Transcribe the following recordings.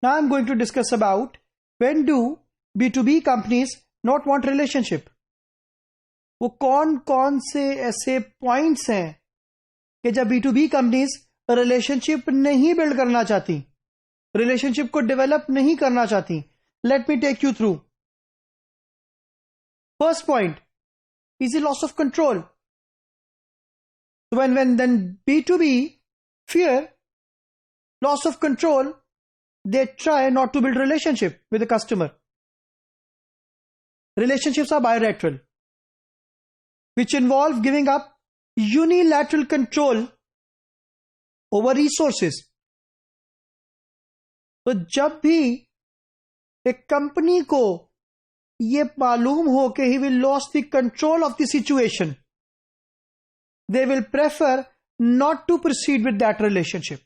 Now I'm going to discuss about when do B2B companies not want relationship. वो कौन कौन से ऐसे पॉइंट्स हैं कि जब B2B कंपनीज रिलेशनशिप नहीं बिल्ड करना चाहती, रिलेशनशिप को डेवलप नहीं करना चाहती. Let me take you through. First point is the loss of control. When then B2B fear loss of control, they try not to build relationship with the customer. Relationships are bilateral, which involve giving up unilateral control over resources. तो जब भी एक company को ये मालूम हो कि he will lose the control of the situation, they will prefer not to proceed with that relationship.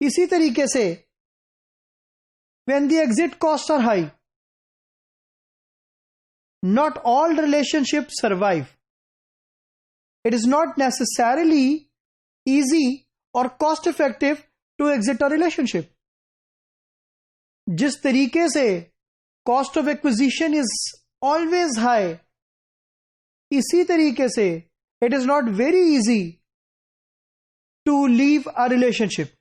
इसी तरीके से when the exit costs are high, not all relationships survive. It is not necessarily easy or cost effective to exit a relationship. जिस तरीके से cost of acquisition is always high, इसी तरीके से it is not very easy to leave a relationship.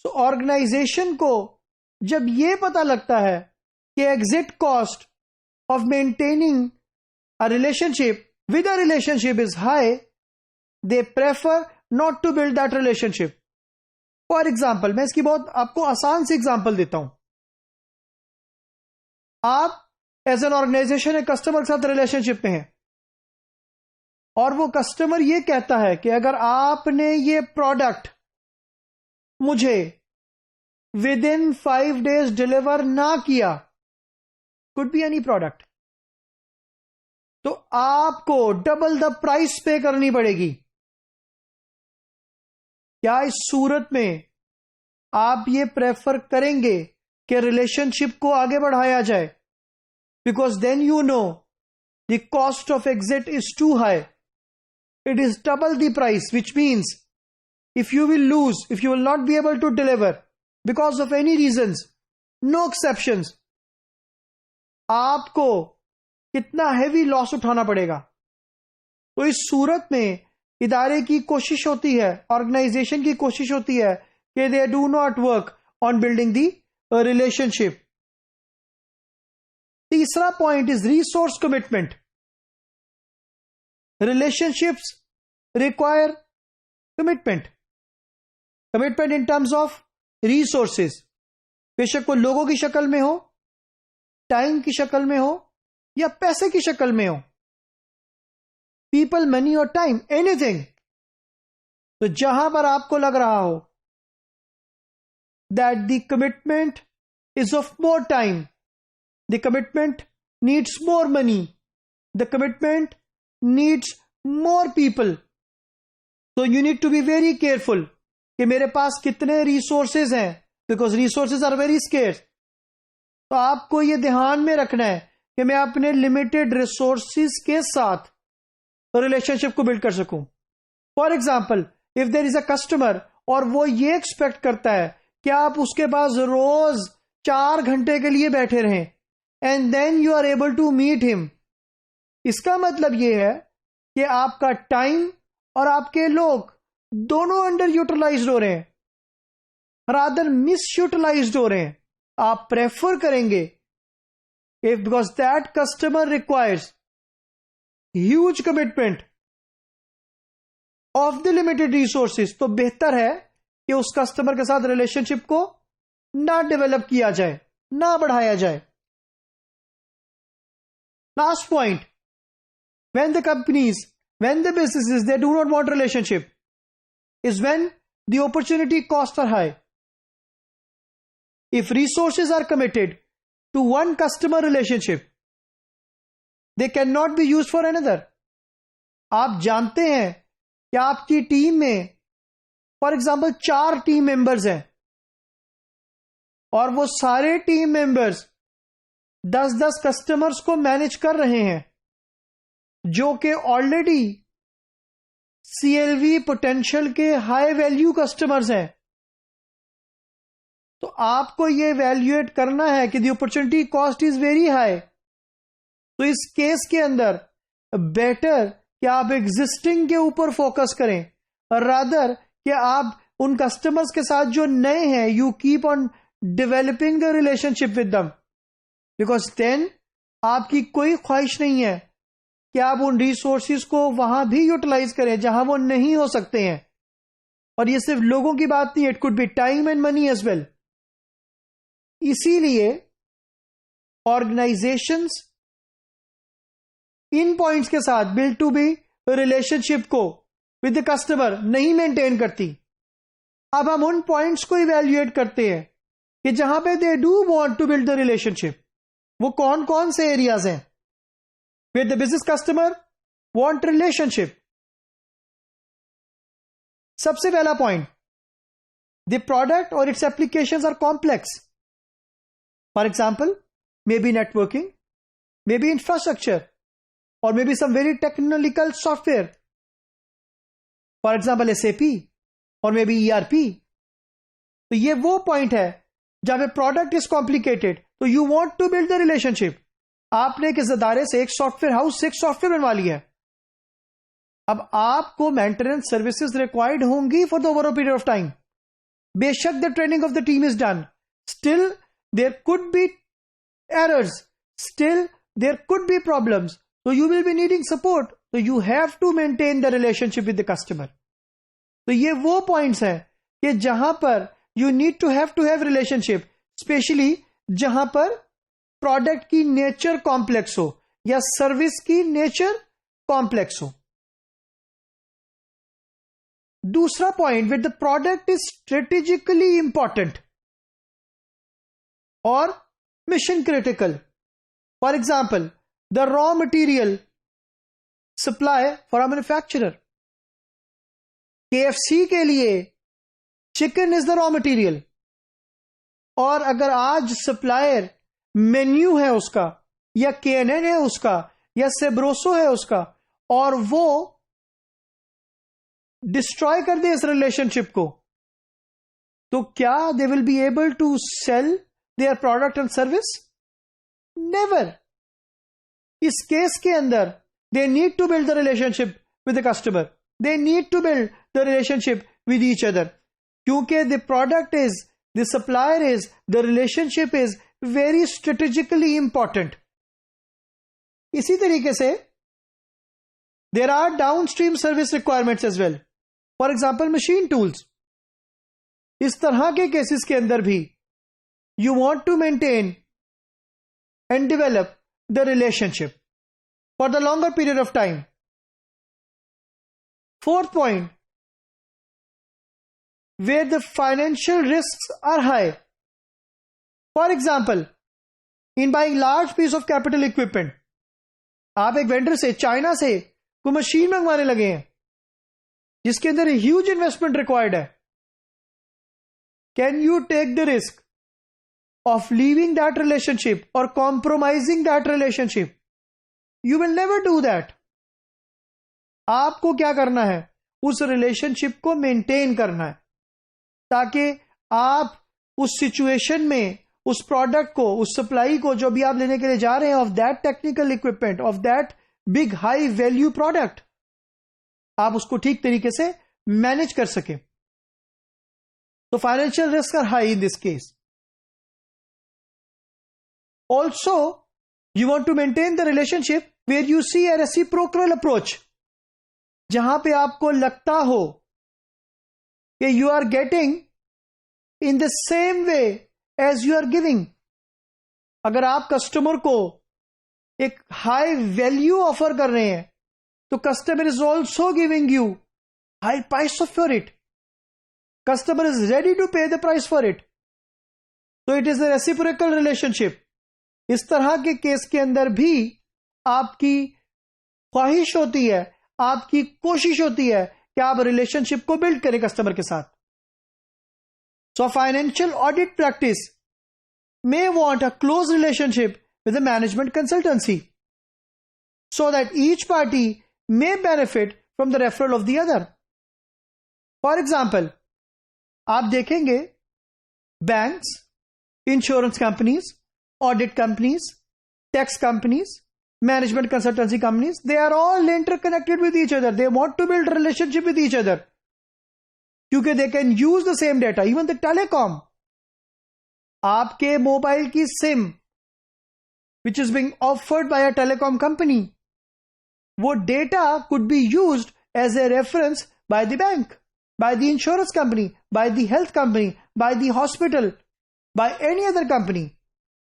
So organization को जब ये पता लगता है कि exit cost of maintaining a relationship with a relationship is high, they prefer not to build that relationship. For example, मैं इसकी बहुत आपको आसान सी एग्जांपल देता हूं. आप एज एन ऑर्गेनाइजेशन एक कस्टमर के साथ रिलेशनशिप में हैं और वो कस्टमर ये कहता है कि अगर आपने ये प्रोडक्ट मुझे विद इन 5 days डिलीवर ना किया, कुड बी एनी प्रोडक्ट, तो आपको डबल द प्राइस पे करनी पड़ेगी. क्या इस सूरत में आप ये प्रेफर करेंगे कि रिलेशनशिप को आगे बढ़ाया जाए? Because then you know the cost of exit is too high. It is double the price, which means if you will lose, if you will not be able to deliver because of any reasons, no exceptions, आपको कितना heavy loss उठाना पड़ेगा. तो इस सूरत में इदारे की कोशिश होती है, ऑर्गेनाइजेशन की कोशिश होती है कि they do not work on building the relationship. तीसरा point is resource commitment. Relationships require commitment. Commitment in terms of resources, बेशक वो लोगों की शक्ल में हो, टाइम की शक्ल में हो या पैसे की शक्ल में हो. पीपल, मनी और टाइम, एनीथिंग. तो जहां पर आपको लग रहा हो that the commitment is of more time, the commitment needs more money, the commitment needs more people, तो you need to be very careful कि मेरे पास कितने रिसोर्सेज हैं, because resources are very scarce. तो आपको यह ध्यान में रखना है कि मैं अपने लिमिटेड रिसोर्सेज के साथ रिलेशनशिप को बिल्ड कर सकूं. For example, if there is a customer और वो ये एक्सपेक्ट करता है कि आप उसके पास रोज 4 घंटे के लिए बैठे रहें and then you are able to meet him, इसका मतलब ये है कि आपका टाइम और आपके लोग दोनों अंडर यूटिलाइज्ड हो रहे हैं, रादर मिस यूटिलाइज्ड हो रहे हैं. आप प्रेफर करेंगे if because that customer requires huge commitment of the limited resources, तो बेहतर है कि उस कस्टमर के साथ रिलेशनशिप को ना डेवलप किया जाए, ना बढ़ाया जाए. Last point, when the companies, when the businesses, they do not want relationship, is when the opportunity costs are high. If resources are committed to one customer relationship, they cannot be used for another. आप जानते हैं कि आपकी team में for example 4 team members हैं और वो सारे टीम मेंबर्स 10-10 कस्टमर्स को मैनेज कर रहे हैं जो कि ऑलरेडी CLV पोटेंशियल के हाई वैल्यू कस्टमर्स हैं. आपको ये वैल्यूएट करना है कि the opportunity cost is very high. तो इस केस के अंदर बेटर कि आप एग्जिस्टिंग के ऊपर फोकस करें, रादर कि आप उन कस्टमर्स के साथ जो नए हैं, you keep on developing the relationship with them, because देन आपकी कोई ख्वाहिश नहीं है कि आप उन रिसोर्सिस को वहां भी यूटिलाइज करें जहां वो नहीं हो सकते हैं। और ये सिर्फ लोगों की बात नहीं, it could be time and money as well. इसीलिए ऑर्गेनाइजेशंस इन पॉइंट्स के साथ बिल्ड टू बी रिलेशनशिप को विद द कस्टमर नहीं मेंटेन करती। अब हम उन पॉइंट्स को इवैल्यूएट करते हैं कि जहां पे they do want to build the relationship, वो कौन कौन से एरियाज हैं। With the business customer want relationship. सबसे पहला पॉइंट, द प्रोडक्ट और its applications are complex. For example, maybe networking, maybe infrastructure, or maybe some very technical software, for example SAP or maybe ERP। तो ये वो point है जहां पे product is complicated, तो you want to build the relationship. आपने किस अदारे से एक सॉफ्टवेयर हाउस से एक सॉफ्टवेयर बनवा लिया है, अब आपको मेंटेनेंस सर्विसेज रिक्वायर्ड होंगी for the over a period of time. बेशक the training of the team is done, still there could be errors, still there could be problems, so you will be needing support, so you have to maintain the relationship with the customer। तो ये वो points हैं कि जहां पर you need to have relationship, specially जहां पर product की नेचर कॉम्प्लेक्स हो या सर्विस की नेचर कॉम्प्लेक्स हो। दूसरा point, with the product is strategically important और mission critical. For example, the raw material supply for a manufacturer। KFC के लिए chicken is the raw material, और अगर आज सप्लायर मेन्यू है उसका या KNN है उसका या सेब्रोसो है उसका, और वो डिस्ट्रॉय कर दे इस रिलेशनशिप को, तो क्या they will be able to sell their product and service? Never. इस केस के अंदर they need to build the relationship with the customer, they need to build the relationship with each other, क्योंकि the product is, the supplier is, the relationship is very strategically important. इसी तरीके से there are down stream service requirements as well, for example machine tools. इस तरह के cases के अंदर भी you want to maintain and develop the relationship for the longer period of time। Fourth point, where the financial risks are high, for example in buying large piece of capital equipment, आप एक vendor से, China से कोई machine मंगवाने लगे हैं जिसके अंदर ह्यूज इन्वेस्टमेंट रिक्वायर्ड है। Can you take the risk of leaving that relationship or compromising that relationship? You will never do that। आपको क्या करना है, उस रिलेशनशिप को मेंटेन करना है, ताकि आप उस सिचुएशन में उस प्रोडक्ट को, उस सप्लाई को जो भी आप लेने के लिए जा रहे हैं, of that technical equipment, of that big high value product, आप उसको ठीक तरीके से मैनेज कर सके। तो financial risk are high in this case. Also, you want to maintain the relationship where you see a reciprocal approach, जहां पे आपको लगता हो कि you are getting in the same way as you are giving। अगर आप customer को एक हाई वैल्यू ऑफर कर रहे हैं, तो customer is also giving you high price for it, customer is ready to pay the price for it, तो it is a reciprocal relationship. इस तरह के केस के अंदर भी आपकी ख्वाहिश होती है, आपकी कोशिश होती है कि आप रिलेशनशिप को बिल्ड करें कस्टमर के साथ। So financial audit practice may want a close relationship with a management consultancy so that each party may benefit from the referral of the other। For example, आप देखेंगे banks insurance companies, audit companies, tax companies, management consultancy companies, they are all interconnected with each other. They want to build relationship with each other. क्योंकि they can use the same data. Even the telecom, आपके mobile की SIM which is being offered by a telecom company, वो data could be used as a reference by the bank, by the insurance company, by the health company, by the hospital, by any other company.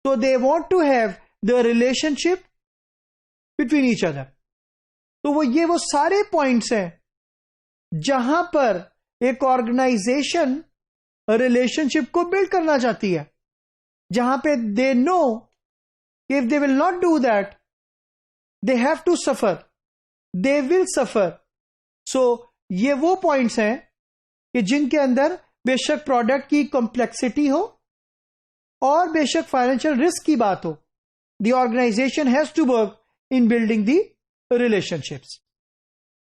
So they want to have the relationship between each other. तो वो सारे points हैं जहां पर एक organisation relationship को build करना चाहती है, जहां पे they know if they will not do that they have to suffer, they will suffer. So ये वो पॉइंट्स हैं कि जिनके अंदर बेशक प्रोडक्ट की कॉम्प्लेक्सिटी हो और बेशक फाइनेंशियल रिस्क की बात हो, the organisation has to work in building the relationships.